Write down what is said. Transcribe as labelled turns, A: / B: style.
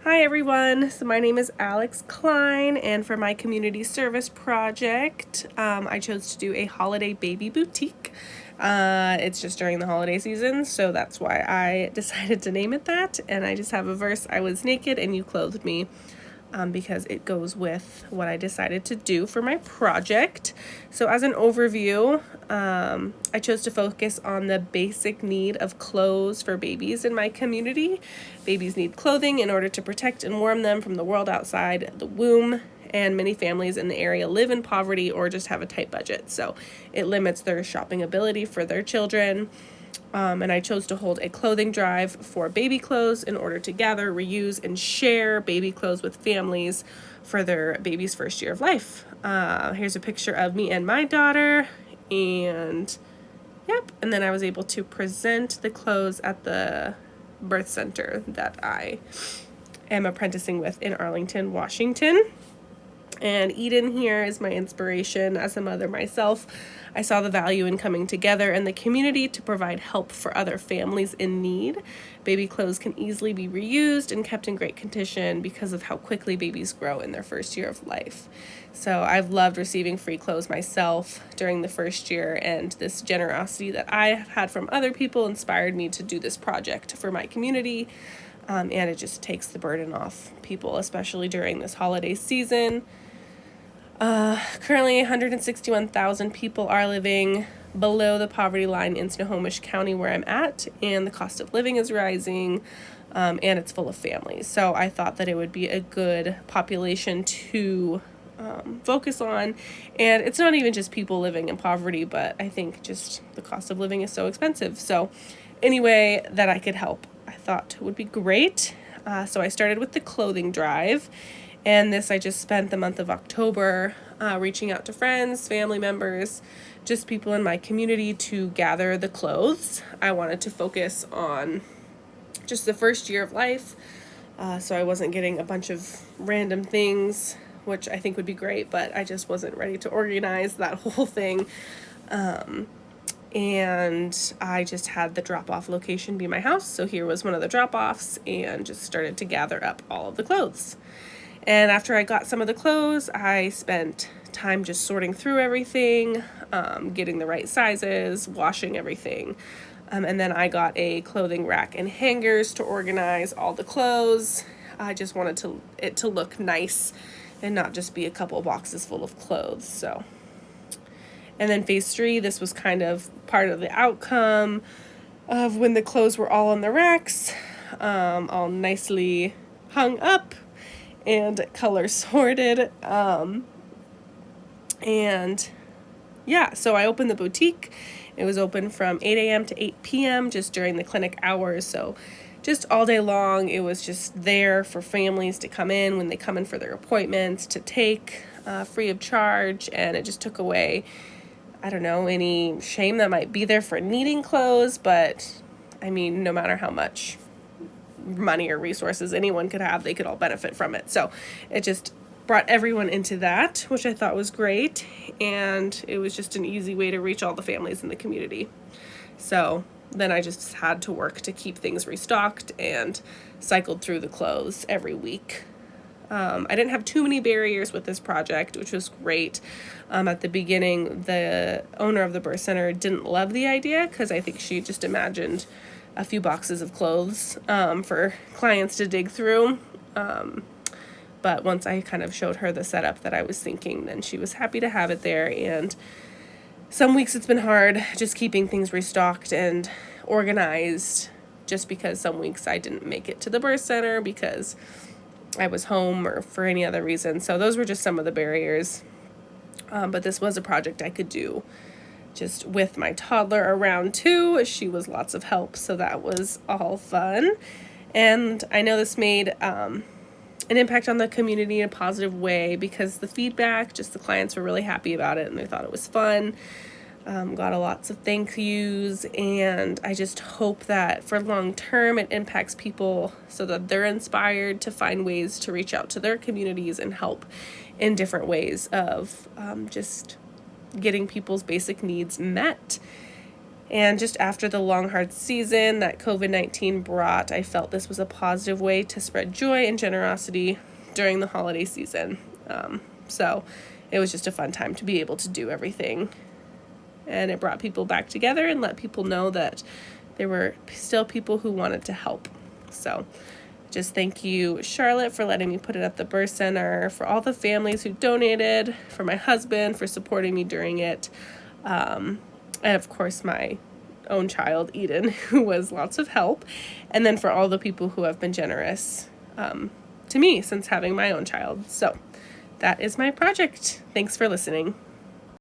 A: Hi everyone, so my name is Alex Klein, and for my community service project, I chose to do a holiday baby boutique. It's just during the holiday season, so that's why I decided to name it that, and I just have a verse, I was naked and you clothed me, because it goes with what I decided to do for my project. So as an overview, I chose to focus on the basic need of clothes for babies in my community. Babies need clothing in order to protect and warm them from the world outside the womb, and many families in the area live in poverty or just have a tight budget, so it limits their shopping ability for their children. And I chose to hold a clothing drive for baby clothes in order to gather, reuse, and share baby clothes with families for their baby's first year of life. Here's a picture of me and my daughter, and yep, and then I was able to present the clothes at the birth center that I am apprenticing with in Arlington, Washington. And Eden here is my inspiration. As a mother myself, I saw the value in coming together in the community to provide help for other families in need. Baby clothes can easily be reused and kept in great condition because of how quickly babies grow in their first year of life. So I've loved receiving free clothes myself during the first year, and this generosity that I have had from other people inspired me to do this project for my community. And it just takes the burden off people, especially during this holiday season. Currently, 161,000 people are living below the poverty line in Snohomish County, where I'm at, and the cost of living is rising, and it's full of families. So I thought that it would be a good population to focus on. And it's not even just people living in poverty, but I think just the cost of living is so expensive. So any way that I could help, I thought would be great. So I started with the clothing drive. And this, I just spent the month of October reaching out to friends, family members, just people in my community to gather the clothes. I wanted to focus on just the first year of life, so I wasn't getting a bunch of random things, which I think would be great, but I just wasn't ready to organize that whole thing. And I just had the drop-off location be my house, so here was one of the drop-offs, and just started to gather up all of the clothes. And after I got some of the clothes, I spent time just sorting through everything, getting the right sizes, washing everything. And then I got a clothing rack and hangers to organize all the clothes. I just wanted it to look nice and not just be a couple boxes full of clothes. So, and then phase 3, this was kind of part of the outcome of when the clothes were all on the racks, all nicely hung up and color sorted. And yeah, so I opened the boutique. It was open from 8 a.m. to 8 p.m. just during the clinic hours. So just all day long, it was just there for families to come in when they come in for their appointments to take free of charge. And it just took away, I don't know, any shame that might be there for needing clothes. But I mean, no matter how much money or resources anyone could have, they could all benefit from it. So it just brought everyone into that, which I thought was great, and it was just an easy way to reach all the families in the community. So then I just had to work to keep things restocked and cycled through the clothes every week. I didn't have too many barriers with this project, which was great. At the beginning, the owner of the birth center didn't love the idea because I think she just imagined a few boxes of clothes for clients to dig through. But once I kind of showed her the setup that I was thinking, then she was happy to have it there. And some weeks it's been hard just keeping things restocked and organized, just because some weeks I didn't make it to the birth center because I was home or for any other reason. So those were just some of the barriers. But this was a project I could do just with my toddler around too. She was lots of help, so that was all fun. And I know this made an impact on the community in a positive way because the feedback, just the clients were really happy about it and they thought it was fun. Got a lots of thank yous, and I just hope that for long term it impacts people so that they're inspired to find ways to reach out to their communities and help in different ways of just getting people's basic needs met. And just after the long, hard season that COVID-19 brought, I felt this was a positive way to spread joy and generosity during the holiday season. So it was just a fun time to be able to do everything. And it brought people back together and let people know that there were still people who wanted to help. So just thank you, Charlotte, for letting me put it at the birth center, for all the families who donated, for my husband for supporting me during it, and of course my own child, Eden, who was lots of help, and then for all the people who have been generous to me since having my own child. So that is my project. Thanks for listening.